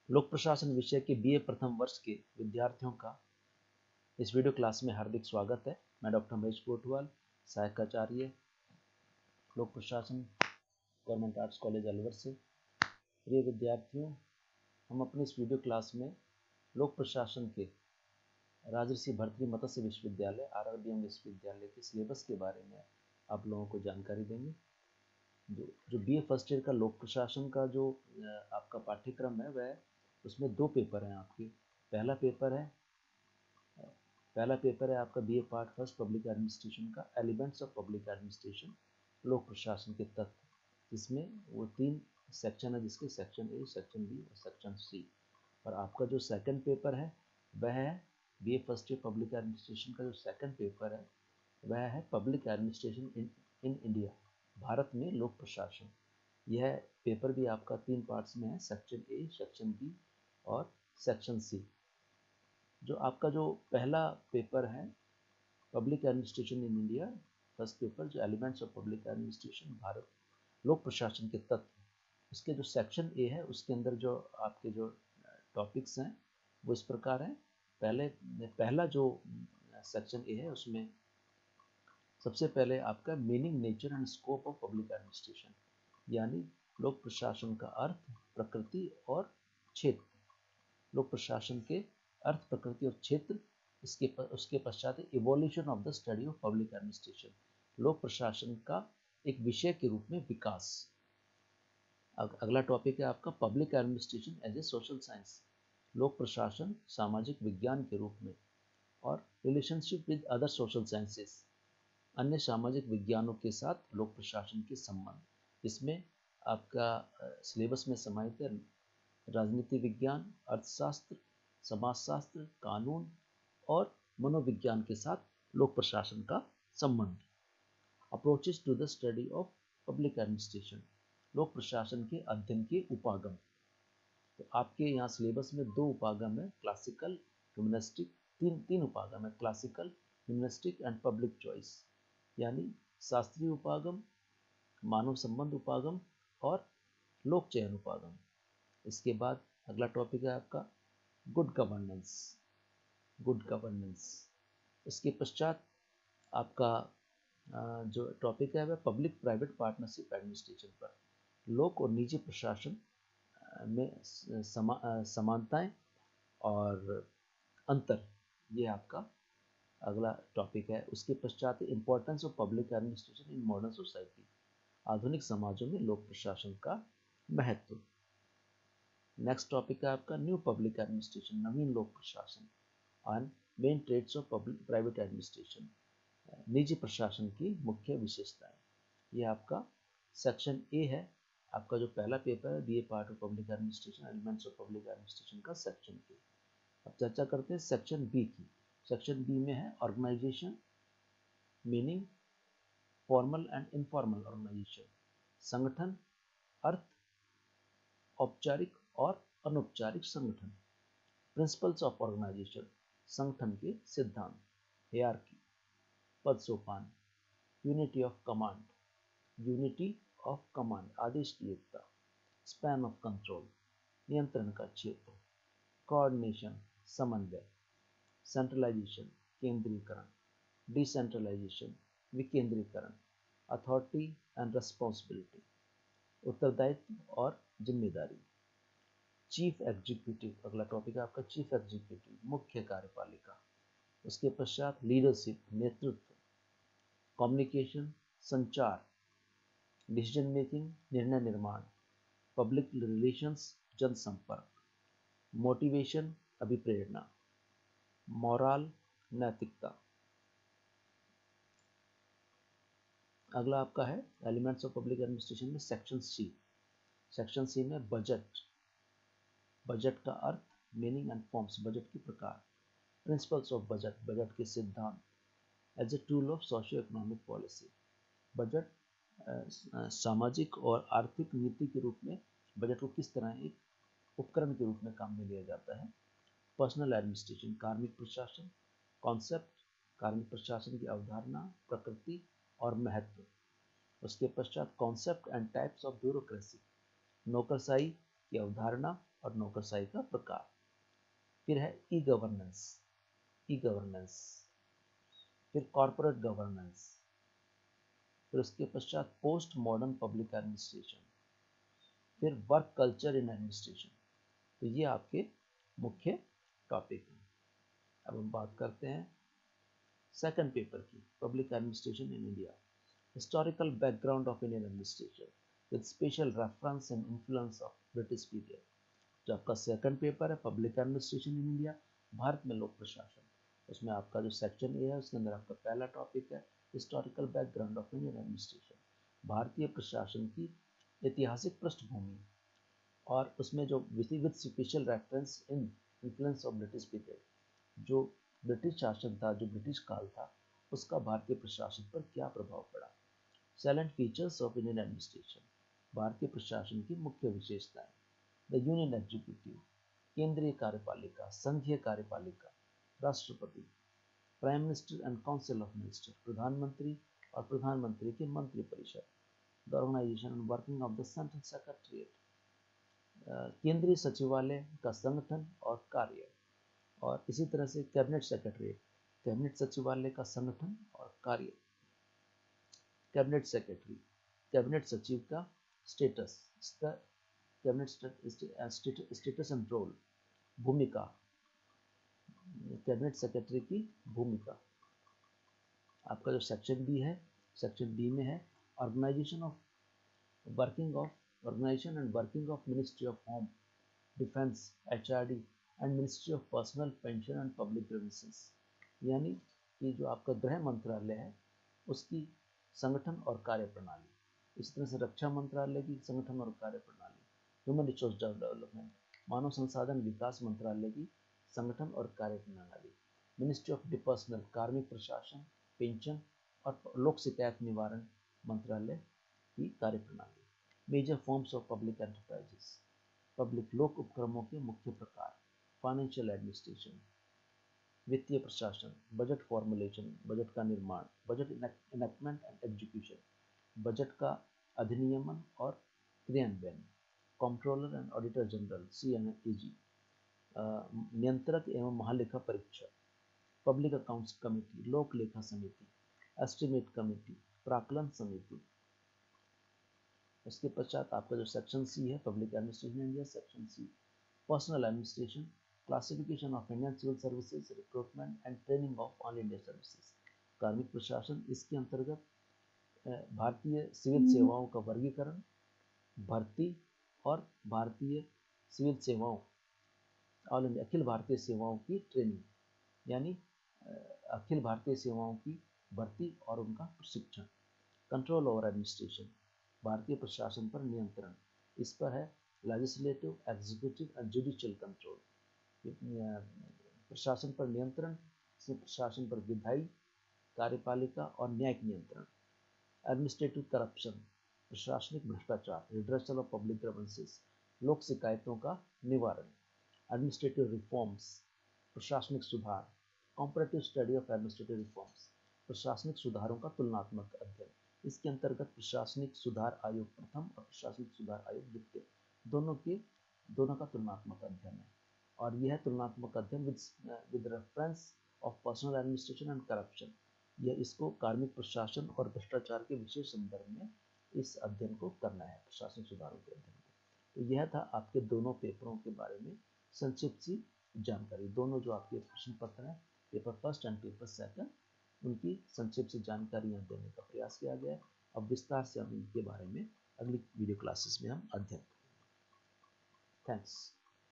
लोक प्रशासन विषय के बीए प्रथम वर्ष के विद्यार्थियों का इस वीडियो क्लास में हार्दिक स्वागत है। मैं डॉक्टर महेश कोटवाल, सहायक आचार्य लोक प्रशासन, गवर्नमेंट आर्ट्स कॉलेज अलवर से। प्रिय विद्यार्थियों, हम अपने इस वीडियो क्लास में लोक प्रशासन के राजर्षि भर्तृहरि मत्स्य विश्वविद्यालय RRBM विश्वविद्यालय के सिलेबस के बारे में आप लोगों को जानकारी देंगे। जो बीए फर्स्ट ईयर का लोक प्रशासन का जो आपका पाठ्यक्रम है वह उसमें 2 पेपर हैं आपके। पहला पेपर है आपका BA part first public administration का एलिमेंट्स ऑफ पब्लिक एडमिनिस्ट्रेशन, लोक प्रशासन के तत्व, जिसमें वो 3 सेक्शन है, जिसके सेक्शन ए, सेक्शन बी और सेक्शन सी। और आपका जो सेकंड पेपर है वह है BA first year public administration का जो सेकंड पेपर है वह है public administration in India, Bharat में लोक प्रशासन। यह पेपर भी आपका 3 पार्ट्स में है, सेक्शन ए, सेक्शन बी और सेक्शन सी। जो आपका जो पहला पेपर है public administration in India, first paper जो elements of public administration, Bharat लोक प्रशासन के तत्व, उसके जो सेक्शन ए है उसके अंदर जो आपके जो टॉपिक्स हैं वो इस प्रकार हैं। पहला जो सेक्शन ए है उसमें सबसे पहले आपका meaning, nature and scope of public administration, यानी लोक प्रशासन का अर्थ, प्रकृति और क्षेत्र। लोक प्रशासन के अर्थ, प्रकृति और क्षेत्र। उसके पश्चात evolution of the study of public administration, लोक प्रशासन का एक विषय के रूप में विकास। अगला टॉपिक है आपका public administration as a social science, लोक प्रशासन सामाजिक विज्ञान के रूप में। और relationship with other social sciences, अन्य सामाजिक विज्ञानों के साथ लोक प्रशासन के संबंध। इसमें आपका सिलेबस में समाहित है राजनीति विज्ञान, अर्थशास्त्र, समाजशास्त्र, कानून और मनोविज्ञान के साथ लोक प्रशासन का संबंध। Approaches to the study of public administration, लोक प्रशासन के अध्ययन के उपागम। तो आपके यहाँ सिलेबस में 2 उपागम है, क्लासिकल, ह्यूमनिस्टिक। तीन उपागम है, classical, humanistic and public choice, यानी शास्त्रीय उपागम, मानव संबंध उपागम और लोक चयन उपागम। इसके बाद अगला टॉपिक है आपका गुड गवर्नेंस। इसके पश्चात आपका जो टॉपिक है वह पब्लिक प्राइवेट पार्टनरशिप एडमिनिस्ट्रेशन पर, लोक और निजी प्रशासन में समानताएं और अंतर, ये आपका अगला टॉपिक है। उसके पश्चात importance of public administration in modern society, आधुनिक समाजों में लोक प्रशासन का महत्व। नेक्स्ट टॉपिक है आपका न्यू पब्लिक एडमिनिस्ट्रेशन, नवीन लोक प्रशासन, on main trades of public private administration, निजी प्रशासन की मुख्य विशेषताएं। ये आपका सेक्शन ए है। आपका जो पहला पेपर है BA part of public administration, elements of public administration का सेक्शन ए। अब चर्चा करते हैं सेक्शन बी की। सेक्शन बी में है organisation, meaning, formal and informal organisation, संगठन, अर्थ, औपचारिक और अनौपचारिक संगठन, प्रिंसिपल्स ऑफ ऑर्गेनाइजेशन, संगठन के सिद्धांत, हियरार्की, पद सोपान, यूनिटी ऑफ कमांड, आदेश की एकता, स्पैन ऑफ कंट्रोल, नियंत्रण का क्षेत्र, कोऑर्डिनेशन, समन्वय, सेंट्रलाइजेशन, केंद्रीकरण, डिसेंट्रलाइजेशन, विकेंद्रीकरण, अथॉरिटी एंड रिस्पॉन्सिबिलिटी, उत्तरदायित्व और जिम्मेदारी, चीफ एग्जीक्यूटिव। अगला टॉपिक है आपका चीफ एग्जीक्यूटिव, मुख्य कार्यपालिका। उसके पश्चात लीडरशिप, नेतृत्व, कम्युनिकेशन, संचार, डिसीजन मेकिंग, निर्णय निर्माण, पब्लिक रिलेशंस, जनसंपर्क, मोटिवेशन, अभिप्रेरणा, मोरल, नैतिकता। अगला आपका है एलिमेंट्स ऑफ पब्लिक एडमिनिस्ट्रेशन में सेक्शन सी। सेक्शन सी में बजट का अर्थ, मीनिंग एंड फॉर्म्स, बजट के प्रकार, प्रिंसिपल्स ऑफ बजट, बजट के सिद्धांत, as a tool of socio economic policy. Budget सामाजिक और आर्थिक नीति के रूप में बजट को किस तरह एक उपकरण के रूप में काम में लिया जाता है। पर्सनल एडमिनिस्ट्रेशन, कार्मिक प्रशासन, कॉन्सेप्ट, कार्मिक प्रशासन की अवधारणा, प्रकृति और महत्व। उसके पश्चात concept and types of bureaucracy, नौकरशाही की अवधारणा और नौकरशाही का प्रकार। फिर है ई गवर्नेंस, ई गवर्नेंस, फिर कॉर्पोरेट गवर्नेंस, फिर उसके पश्चात पोस्ट मॉडर्न पब्लिक एडमिनिस्ट्रेशन, फिर वर्क कल्चर इन एडमिनिस्ट्रेशन। तो ये आपके मुख्य टॉपिक हैं। अब हम बात करते हैं सेकंड पेपर की, public administration in India, historical background of Indian administration with special reference and influence of British period. जो आपका सेकंड पेपर है public administration in India, Bharat में लोक प्रशासन, उसमें आपका जो सेक्शन ए है उसके अंदर आपका पहला टॉपिक है historical background of Indian administration, भारतीय प्रशासन की ऐतिहासिक पृष्ठभूमि, और उसमें जो with special reference in influence of British period, जो ब्रिटिश शासन था, जो ब्रिटिश काल था, उसका भारतीय प्रशासन पर क्या प्रभाव पड़ा। सैलेंट फीचर्स ऑफ इंडियन एडमिनिस्ट्रेशन, भारतीय प्रशासन की मुख्य विशेषताएं। द यूनियन एग्जीक्यूटिव, केंद्रीय कार्यपालिका, संघीय कार्यपालिका, राष्ट्रपति, prime minister and council of minister, प्रधानमंत्री और प्रधानमंत्री की मंत्री परिषद, the organisation and working of the central secretariat, केंद्रीय सचिवालय का संगठन और कार्य, और इसी तरह से कैबिनेट सेक्रेटरीट, कैबिनेट सचिवालय का संगठन और कार्य, कैबिनेट सेक्रेटरी, कैबिनेट सचिव का status, cabinet status and role, भूमिका, कैबिनेट सेक्रेटरी की भूमिका। आपका जो सेक्शन बी है, सेक्शन बी में है organisation and working of ministry of home, defence, HRD and ministry of personal pension and public grievances. यानी कि जो आपका गृह मंत्रालय है उसकी संगठन और कार्य प्रणाली, इस तरह से रक्षा मंत्रालय की संगठन और कार्य प्रणाली, ह्यूमन रिसोर्स डेवलपमेंट, मानव संसाधन विकास मंत्रालय की संगठन और कार्य प्रणाली, मिनिस्ट्री ऑफ डिपर्सनल, कार्मिक प्रशासन, पेंशन और लोक शिकायत निवारण मंत्रालय की कार्य प्रणाली। Major forms of public enterprises, public लोक उपक्रमों के मुख्य प्रकार, फाइनेंशियल एडमिनिस्ट्रेशन, वित्तीय प्रशासन, बजट फॉर्मुलेशन, बजट का निर्माण, budget enactment and execution, budget का अधिनियमन और क्रियान्वयन, controller and auditor general CMAG, नियंत्रक एवं महालेखा परीक्षक, पब्लिक अकाउंट्स कमेटी, लोक लेखा समिति, एस्टिमेट कमेटी, प्राक्कलन समिति। उसके पश्चात आपका जो सेक्शन सी है public administration India, section C personal administration, classification of Indian civil services, recruitment and training of all India services, कार्मिक प्रशासन, इसके अंतर्गत भारतीय सिविल सेवाओं का वर्गीकरण, भर्ती और भारतीय सिविल सेवाओं, ऑल इंडिया अखिल भारतीय सेवाओं की ट्रेनिंग, यानी अखिल भारतीय सेवाओं की भर्ती और उनका प्रशिक्षण, कंट्रोल ओवर एडमिनिस्ट्रेशन, भारतीय प्रशासन पर नियंत्रण, इस पर है legislative, executive and judicial control, प्रशासन पर नियंत्रण से प्रशासन पर विधायी, कार्यपालिका और न्यायिक नियंत्रण, एडमिनिस्ट्रेटिव करप्शन, प्रशासनिक भ्रष्टाचार, रिड्रेसल ऑफ पब्लिक ग्रीवेंसेस, लोक शिकायतों का निवारण, एडमिनिस्ट्रेटिव रिफॉर्म्स, प्रशासनिक सुधार, comparative study of administrative reforms, प्रशासनिक सुधारों का तुलनात्मक अध्ययन, इसके अंतर्गत प्रशासनिक सुधार आयोग प्रथम और प्रशासनिक सुधार आयोग द्वितीय, दोनों का तुलनात्मक अध्ययन है। और यह तुलनात्मक अध्ययन with reference of personal administration and corruption, यह इसको कार्मिक प्रशासन और भ्रष्टाचार के विशेष संदर्भ में इस अध्ययन को करना है, प्रशासनिक सुधारों के अध्ययन को। तो यह था आपके दोनों पेपरों के बारे में संक्षिप्त सी जानकारी। दोनों जो आपके प्रश्न पत्र हैं, paper first and paper second, उनकी संक्षिप्त से जानकारियाँ देने का प्रयास किया गया है। अब विस्तार से हम इनके बारे में अगली वीडियो क्लासेस में हम अध्ययन करेंगे। थैंक्स।